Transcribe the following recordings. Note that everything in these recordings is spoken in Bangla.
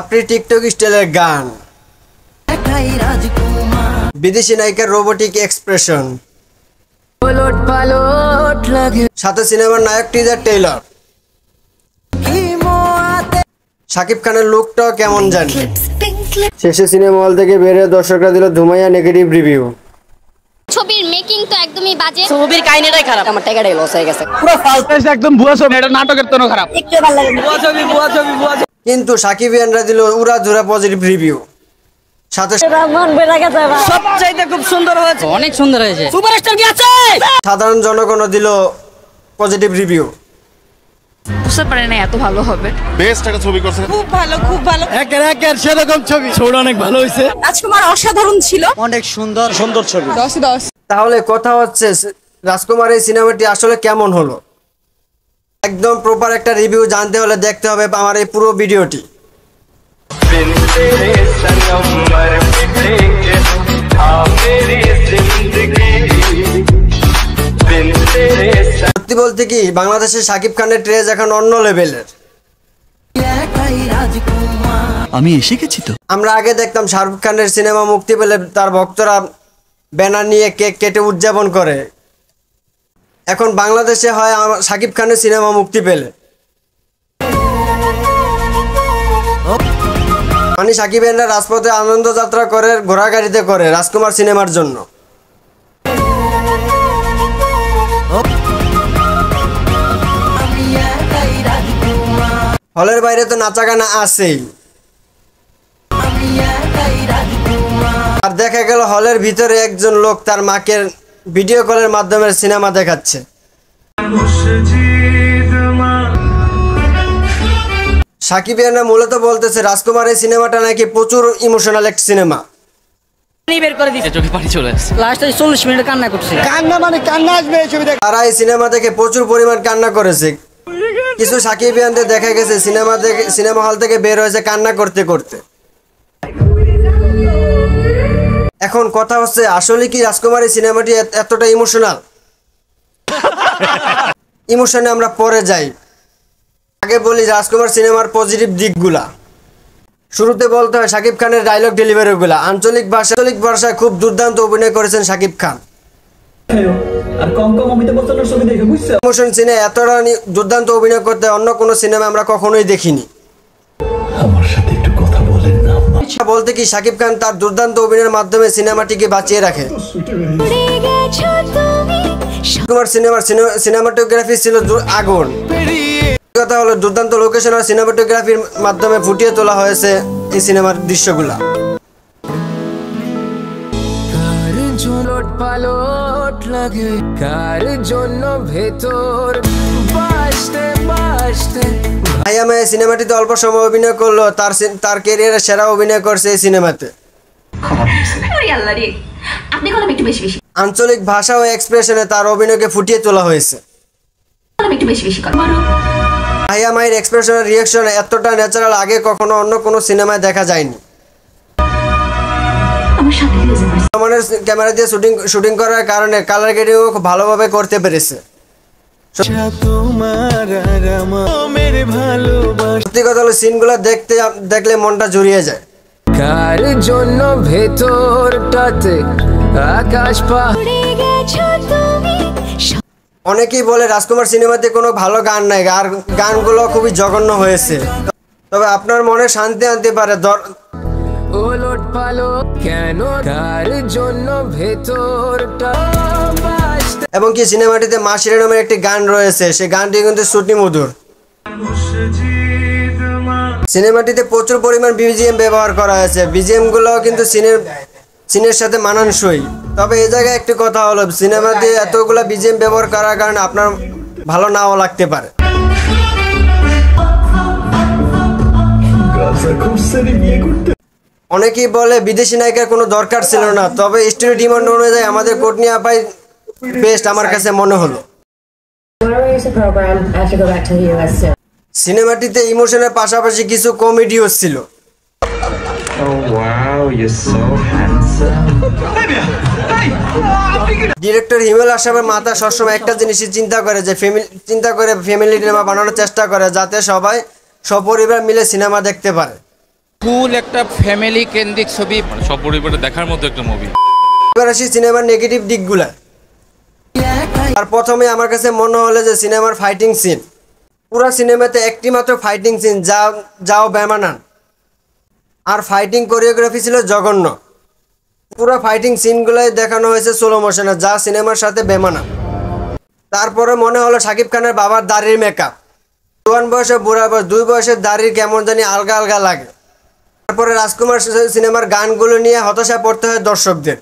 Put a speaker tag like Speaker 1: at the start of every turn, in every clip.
Speaker 1: আপনি টিকটক স্টাইলের গান, বিদেশি নায়িকার রোবোটিক এক্সপ্রেশন, সাথে সিনেমার নায়ক টিজার টেইলর, শাকিব খানের লুকটাও কেমন জানি। শেষে সিনেমা হল থেকে বেরিয়ে দর্শকরা দিল ধুমাইয়া নেগেটিভ রিভিউ।
Speaker 2: ছবির মেকিং তো একদমই বাজে,
Speaker 3: ছবির কাহিনীটাই খারাপ, আমার টাকাটাই লস হয়ে গেছে।
Speaker 4: পুরো ফালতু একদম ভুয়া ছবি, এটা নাটকের তো খারাপ,
Speaker 3: একটু ভালো লাগে
Speaker 4: ভুয়া ছবি।
Speaker 1: কিন্তু সাকিবিয়ানরা দিল উড়াধুরা পজিটিভ রিভিউ। সাথে
Speaker 3: সবচাইতে খুব সুন্দর হয়েছে, অনেক সুন্দর হয়েছে। সুপারস্টার কি আছে?
Speaker 1: সাধারণ জনগণও দিল পজিটিভ রিভিউ।
Speaker 5: বুঝতে পারে না এত ভালো হবে।
Speaker 6: বেস্ট একটা ছবি করছে,
Speaker 3: খুব ভালো, খুব ভালো।
Speaker 4: একের সেরকম ছবি, ছবিটা অনেক ভালো হয়েছে।
Speaker 3: রাজকুমার অসাধারণ ছিল,
Speaker 4: অনেক সুন্দর ছবি।
Speaker 5: 10-10।
Speaker 1: তাহলে কথা হচ্ছে রাজকুমার এই সিনেমাটি আসলে কেমন হলো। একদম প্রপার একটা রিভিউ জানতে হলে দেখতে হবে আমার এই পুরো ভিডিওটি। সত্যি বলতে কি বাংলাদেশের শাকিব খানের ট্রেজ এখন অন্য লেভেলের।
Speaker 7: আমি এসে গেছি তো।
Speaker 1: আমরা আগে দেখতাম শাহরুখ খানের সিনেমা মুক্তি পেলে তার ভক্তরা ব্যানার নিয়ে কেক কেটে উদযাপন করে। এখন বাংলাদেশে হয় শাকিব খানের সিনেমা মুক্তি পেলে মানে সাকিবিয়ানরা রাজপথে আনন্দ যাত্রা করে, ঘোড়াগাড়িতে করে রাজকুমার সিনেমার জন্য। হলের বাইরে তো নাচা গানা আছেই, আর দেখা গেল হলের ভিতরে একজন লোক তার মাকে ভিডিও কলের মাধ্যমে সিনেমা দেখাচ্ছে। সাকিবিয়ানরা মূলত বলতেছে রাজকুমার এই সিনেমাটা নাকি প্রচুর ইমোশনাল একটা সিনেমা।
Speaker 3: বের করে দিয়েছে, চোখে পানি চলে আসছে। লাস্টে 40 মিনিট কান্না করছে।
Speaker 4: কান্না মানে কান্না আসবে এই ছবি দেখে।
Speaker 1: তারা এই সিনেমা দেখে প্রচুর পরিমাণ কান্না করেছে। কিছু সাকিবিয়ানদের দেখা গেছে সিনেমা হল থেকে বের হয়েছে কান্না করতে করতে। এখন কথা হচ্ছে আসলে কি রাজকুমার এই সিনেমাটি এতটা ইমোশনাল? ইমোশনে আমরা পরে যাই। আগে বলি রাজকুমার সিনেমার পজিটিভ দিকগুলা। শুরুতে বলতে হয় শাকিব খানের ডায়লগ ডেলিভারিগুলা। আঞ্চলিক ভাষায় খুব দুর্দান্ত অভিনয় করেছেন শাকিব খান। ইমোশন সিনে এতটা দুর্দান্ত অভিনয় করতে অন্য কোনো সিনেমা আমরা কখনোই দেখিনি।
Speaker 7: আমার সাথে একটু কথা বলেন না।
Speaker 1: বলতে কি শাকিব খান তার দুর্দান্ত অভিনয়ের মাধ্যমে সিনেমাটিকে বাঁচিয়ে রাখে। রাজকুমার সিনেমাটোগ্রাফি ছিল আগুন। কথা হলো দুর্দান্ত লোকেশন আর সিনেমাটোগ্রাফির মাধ্যমে ফুটিয়ে তোলা হয়েছে এই সিনেমার দৃশ্যগুলা। ভাইয়া মায়া সিনেমাটিতে অল্প সময় অভিনয় করলো, তার ক্যারিয়ারের সেরা অভিনয় করছে এই সিনেমাতে। আঞ্চলিক ভাষা ও এক্সপ্রেশনে তার অভিনয়কে ফুটিয়ে তোলা হয়েছে। ভাইয়া মায়ের এক্সপ্রেশনের রিয়াকশন এতটা ন্যাচারাল আগে কখনো অন্য কোনো সিনেমায় দেখা যায়নি। ক্যামেরা দিয়ে শুটিং করার কারণে কালার গ্রেডিংও খুব ভালোভাবে করতে পেরেছে। সত্যি কথা হলো সিনগুলো দেখলে মনটা জুড়িয়ে যায়।
Speaker 8: কার জন্য ভেতরটাতে আকাশ
Speaker 1: অনেকেই বলে রাজকুমার সিনেমাতে কোনো ভালো গান নাই, আর গানগুলো খুবই জঘন্য হয়েছে। তবে আপনার মনে শান্তি আনতে পারে
Speaker 8: ওলট পালো কেন কার জন্য ভেতরটা।
Speaker 1: এবং কি সিনেমাটিতে মা শিরোনামের একটি গান রয়েছে, সেই গানটি কিন্তু শ্রুতি মধুর। সিনেমাটিতে প্রচুর পরিমাণ বিজিএম ব্যবহার করা হয়েছে। বিজিএম গুলোও কিন্তু সিনের সাথে মানানসই। তবে এই জায়গায় একটি কথা হলো সিনেমাতে এতগুলা বিজিএম ব্যবহার করার কারণে আপনার ভালো নাও লাগতে পারে। অনেকেই বলে বিদেশি নায়িকার কোনো দরকার ছিল না, তবে স্টুডিও ডিমান্ড অনুযায়ী আমাদের কোটনি আপাই বেস্ট আমার কাছে মনে হলো। সিনেমাটিতে ইমোশনের পাশাপাশি কিছু কমেডিও ছিল। ডিরেক্টর হিমেল আশরাফের মাথা সবসময় একটা জিনিসই চিন্তা করে ফ্যামিলি সিনেমা বানানোর চেষ্টা করে, যাতে সবাই সপরিবার মিলে সিনেমা দেখতে পারে।
Speaker 6: ফুল একটা ফ্যামিলি কেন্দ্রিক ছবি,
Speaker 9: সব পরিবারে দেখার মতো একটা মুভি।
Speaker 1: এবার আসি সিনেমার নেগেটিভ দিকগুলা। আর প্রথমে আমার কাছে মনে হলো যে সিনেমার ফাইটিং সিন, পুরো সিনেমাতে একটি মাত্র ফাইটিং সিন যাও বেমানান, আর ফাইটিং কোরিওগ্রাফি ছিল জঘন্য। পুরো ফাইটিং সিনগুলোই দেখানো হয়েছে স্লো মোশনে, যা সিনেমার সাথে বেমানান। তারপরে মনে হলো শাকিব খানের বাবার দাড়ির মেকআপ, জোয়ান বয়সে বুড়া বয়স, দুই বয়সের দাড়ির কেমন জানি আলগা আলগা লাগে। তারপরে রাজকুমার সিনেমার গানগুলো নিয়ে হতাশা পড়তে হয় দর্শকদের।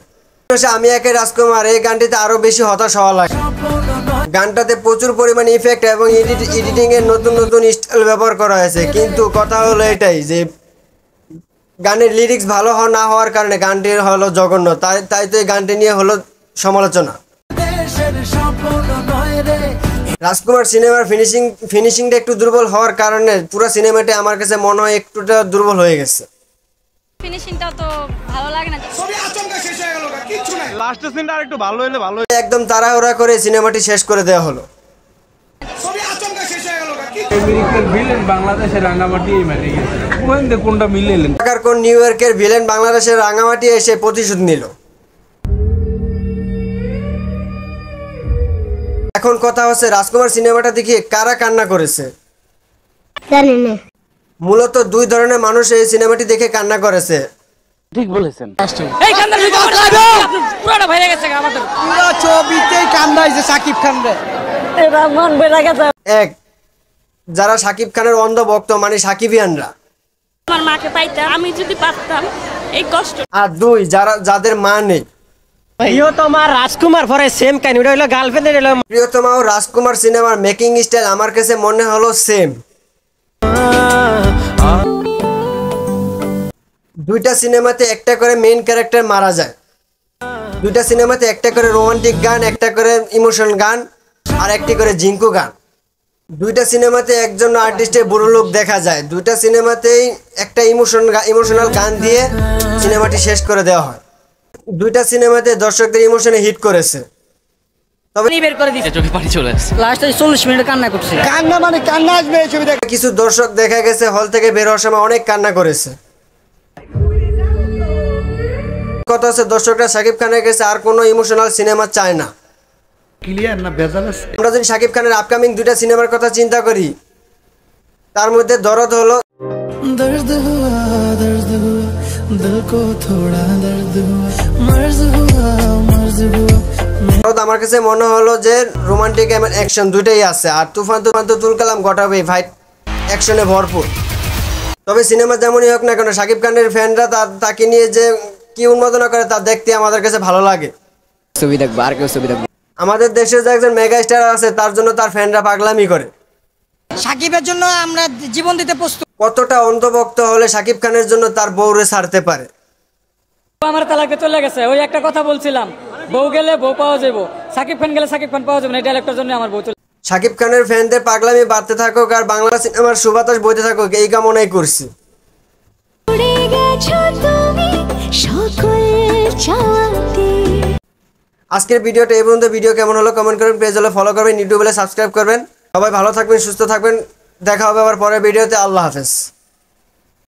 Speaker 1: আমি একে রাজকুমার এই গানটিতে আরো বেশি হতাশ হওয়া লাগে। গানটাতে প্রচুর পরিমাণ ইফেক্ট এবং এডিটিং এর নতুন নতুন স্টাইল ব্যবহার করা হয়েছে, কিন্তু কথা হলো এটাই যে গানের লিরিক্স ভালো না হওয়ার কারণে গানটি হলো জঘন্য। তাই তো এই গানটি নিয়ে হলো সমালোচনা। রাজকুমার সিনেমার ফিনিশিংটা একটু দুর্বল হওয়ার কারণে পুরো সিনেমাটি আমার কাছে মনে হয় একটুটা দুর্বল হয়ে গেছে।
Speaker 2: ফিনিশিংটা তো ভালো লাগে না।
Speaker 4: লাস্টের সিনটা আরেকটু ভালো হলে ভালো।
Speaker 1: একদম তাড়াহুড়া করে সিনেমাটি শেষ করে দেওয়া হলো।
Speaker 4: বাংলাদেশের রাঙ্গামাটি কোনটা মিলেলেন?
Speaker 1: ঢাকার কোন নিউ ইয়র্কের ভিলেন বাংলাদেশের রাঙামাটি এসে প্রতিশোধ নিল। এখন কথা হচ্ছে রাজকুমার সিনেমাটা দেখে কারা কান্না করেছে। মূলত দুই ধরনের মানুষ এই সিনেমাটি দেখে কান্না করেছে।
Speaker 3: ঠিক বলেছেন। এই কান্দার ভিতরে পুরোটা ভরে গেছে আমাদের।
Speaker 4: পুরো ছবিতেই কান্দাইছে শাকিব খান রে।
Speaker 3: এরা মন বেড়ে গেছে।
Speaker 1: এক, যারা শাকিব খানের অন্ধ ভক্ত মানে সাকিবিয়ানরা।
Speaker 5: আমার মাকে পাইতাম, আমি যদি পারতাম এই কষ্ট।
Speaker 1: আর দুই, যাদের মা নেই।
Speaker 3: প্রিয়তমা রাজকুমার পরে সেম কাহিনী, ওটা হলো গার্লফ্রেন্ডের হলো।
Speaker 1: প্রিয়তমা ও রাজকুমার সিনেমার মেকিং স্টাইল আমার কাছে মনে হলো সেম। দুইটা সিনেমাতে একটা করে মেইন ক্যারেক্টার মারা যায়, দুইটা সিনেমাতে একটা করে রোমান্টিক গান, একটা করে ইমোশন গান, আর একটি করে জিঙ্কু গান। দুইটা সিনেমাতে একজন আর্টিস্টের বুড়ো লোক দেখা যায়। দুইটা সিনেমাতেই একটা ইমোশনাল গান দিয়ে সিনেমাটি শেষ করে দেওয়া হয়। দুইটা সিনেমাতে দর্শকদের ইমোশনে হিট করেছে। তবে
Speaker 3: বের করে দিছে,
Speaker 9: চোখে পানি চলে আসছে।
Speaker 3: লাস্টে 40 মিনিট কান্না করছে।
Speaker 4: কান্না মানে কান্না আসবে এই ছবি দেখে।
Speaker 1: কিছু দর্শক দেখা গেছে হল থেকে বের হওয়ার সময় অনেক কান্না করেছে। কথা হচ্ছে দর্শকরা শাকিব খানের কাছে আর কোনো ইমোশনাল সিনেমা চায় না।
Speaker 7: ক্লিয়ার না ভেজাল আছে?
Speaker 1: আমরা যদি শাকিব খানের আপকামিং দুইটা সিনেমার কথা চিন্তা করি, তার মধ্যে দরদ হলো,
Speaker 7: দর্দ হুয়া দিল কো থোড়া দর্দ হুয়া মর্জ হুয়া।
Speaker 1: দরদ আমার কাছে মনে হলো যে রোমান্টিক এবং অ্যাকশন দুইটাই আছে। আর তুফান তো তুল কালাম ঘটাবেই, ফাইট অ্যাকশনে ভরপুর। তবে সিনেমা যেমনই হোক না কেন শাকিব খানের ফ্যানরা তাকে নিয়ে যে কি উন্মাদনা করে তা দেখতে আমাদের কাছে ভালো লাগে।
Speaker 3: ছবি দেখবো আর কেউ ছবি দেখবো।
Speaker 1: আমাদের দেশে যে একজন মেগা স্টার আছে তার জন্য তার ফ্যানরা পাগলামি করে।
Speaker 3: সাকিবের জন্য আমরা জীবন দিতে প্রস্তুত।
Speaker 1: কতটা অন্ধভক্ত হলে শাকিব খানের জন্য তার বউরে ছাড়তে পারে।
Speaker 3: আমার তালাকে চলে গেছে, ওই একটা কথা বলছিলাম, বউ গেলে বউ পাওয়া যাবো, সাকিব খান গেলে সাকিব খান পাওয়া যাবে না, এই ডায়লগটার জন্য আমার বউ চলে।
Speaker 1: শাকিব খানের ফ্যানদের পাগলামি বাড়তে থাকুক আর বাংলা সিনেমার সুবাতাস বইতে থাকুক, এই কামনাই করছি। আজকের ভিডিওটা এই পর্যন্ত। ভিডিও কেমন হলো কমেন্ট করবেন, পেজ হলে ফলো করবেন, ইউটিউবে সাবস্ক্রাইব করবেন। সবাই ভালো থাকবেন, সুস্থ থাকবেন। দেখা হবে আবার পরের ভিডিওতে। আল্লাহ হাফেজ।